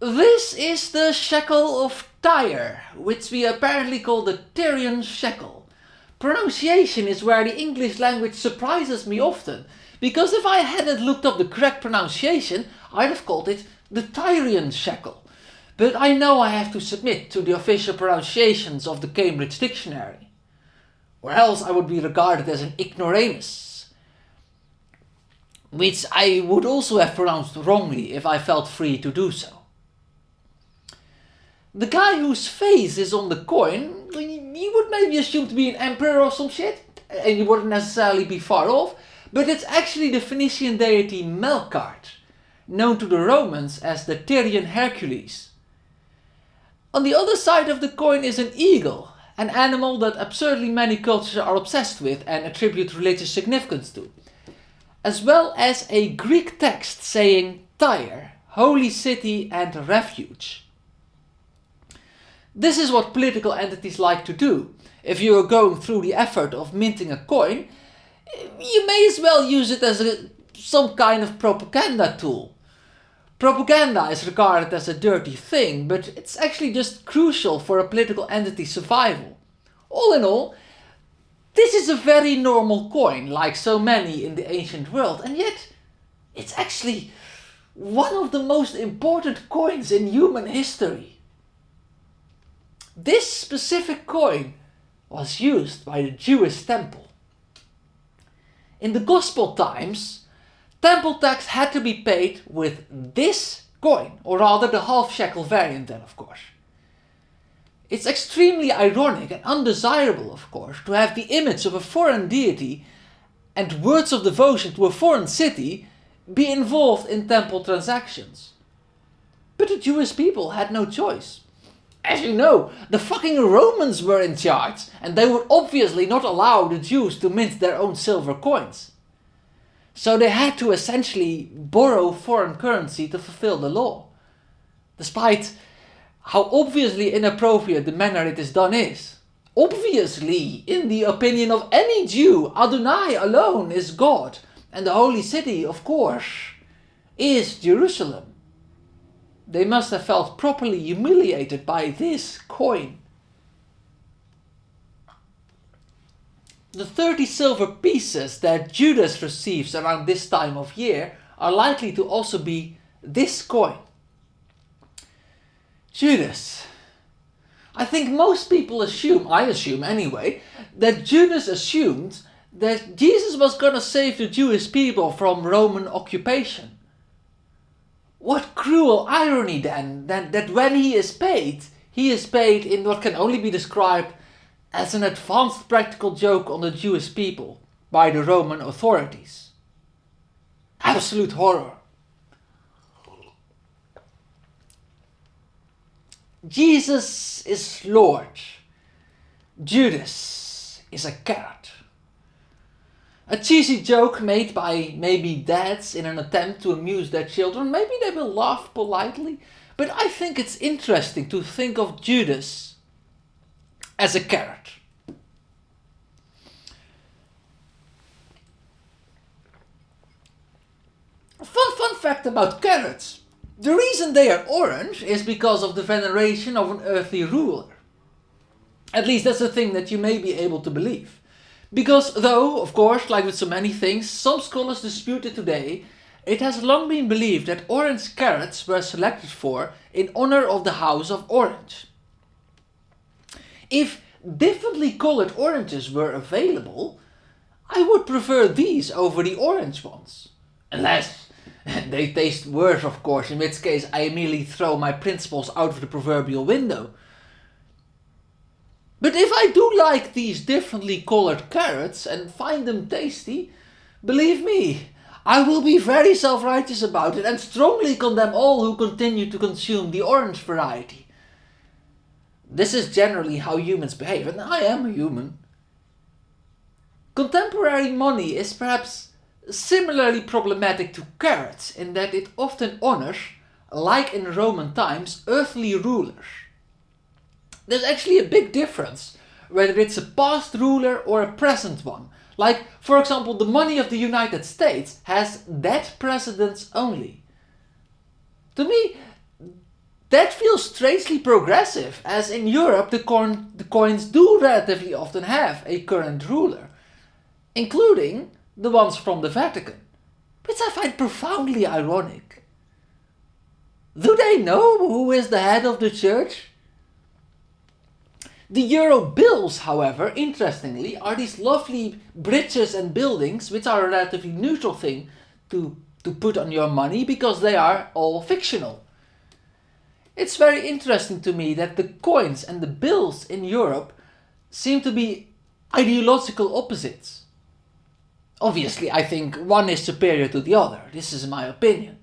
This is the shekel of Tyre, which we apparently call the Tyrian shekel. Pronunciation is where the English language surprises me often, because if I hadn't looked up the correct pronunciation, I'd have called it the Tyrian shekel. But I know I have to submit to the official pronunciations of the Cambridge Dictionary, or else I would be regarded as an ignoramus, which I would also have pronounced wrongly if I felt free to do so. The guy whose face is on the coin, you would maybe assume to be an emperor or some shit, and you wouldn't necessarily be far off, but it's actually the Phoenician deity Melkart, known to the Romans as the Tyrian Hercules. On the other side of the coin is an eagle, an animal that absurdly many cultures are obsessed with and attribute religious significance to, as well as a Greek text saying Tyre, holy city and refuge. This is what political entities like to do. If you are going through the effort of minting a coin, you may as well use it as some kind of propaganda tool. Propaganda is regarded as a dirty thing, but it's actually just crucial for a political entity's survival. All in all, this is a very normal coin, like so many in the ancient world, and yet it's actually one of the most important coins in human history. This specific coin was used by the Jewish temple. In the Gospel times, temple tax had to be paid with this coin, or rather the half shekel variant then, of course. It's extremely ironic and undesirable, of course, to have the image of a foreign deity and words of devotion to a foreign city be involved in temple transactions. But the Jewish people had no choice. As you know, the fucking Romans were in charge, and they would obviously not allow the Jews to mint their own silver coins. So they had to essentially borrow foreign currency to fulfill the law. Despite how obviously inappropriate the manner it is done is. Obviously, in the opinion of any Jew, Adonai alone is God, and the holy city, of course, is Jerusalem. They must have felt properly humiliated by this coin. The 30 silver pieces that Judas receives around this time of year are likely to also be this coin. Judas. I think most people assume, I assume anyway, that Judas assumed that Jesus was going to save the Jewish people from Roman occupation. What cruel irony then, that when he is paid in what can only be described as an advanced practical joke on the Jewish people by the Roman authorities. Absolute horror. Jesus is Lord. Judas is a carrot. A cheesy joke made by maybe dads in an attempt to amuse their children. Maybe they will laugh politely. But I think it's interesting to think of Judas as a carrot. Fun fact about carrots. The reason they are orange is because of the veneration of an earthly ruler. At least that's a thing that you may be able to believe. Because though, of course, like with so many things, some scholars dispute it today, it has long been believed that orange carrots were selected for in honor of the House of Orange. If differently colored oranges were available, I would prefer these over the orange ones. Unless they taste worse, of course, in which case I immediately throw my principles out of the proverbial window. But if I do like these differently colored carrots and find them tasty, believe me, I will be very self-righteous about it and strongly condemn all who continue to consume the orange variety. This is generally how humans behave, and I am a human. Contemporary money is perhaps similarly problematic to carrots in that it often honors, like in Roman times, earthly rulers. There's actually a big difference whether it's a past ruler or a present one. Like, for example, the money of the United States has that precedence only. To me, That feels strangely progressive, as in Europe the coins do relatively often have a current ruler, including the ones from the Vatican, which I find profoundly ironic. Do they know who is the head of the church? The euro bills, however, interestingly, are these lovely bridges and buildings which are a relatively neutral thing to put on your money because they are all fictional. It's very interesting to me that the coins and the bills in Europe seem to be ideological opposites. Obviously, I think one is superior to the other. This is my opinion.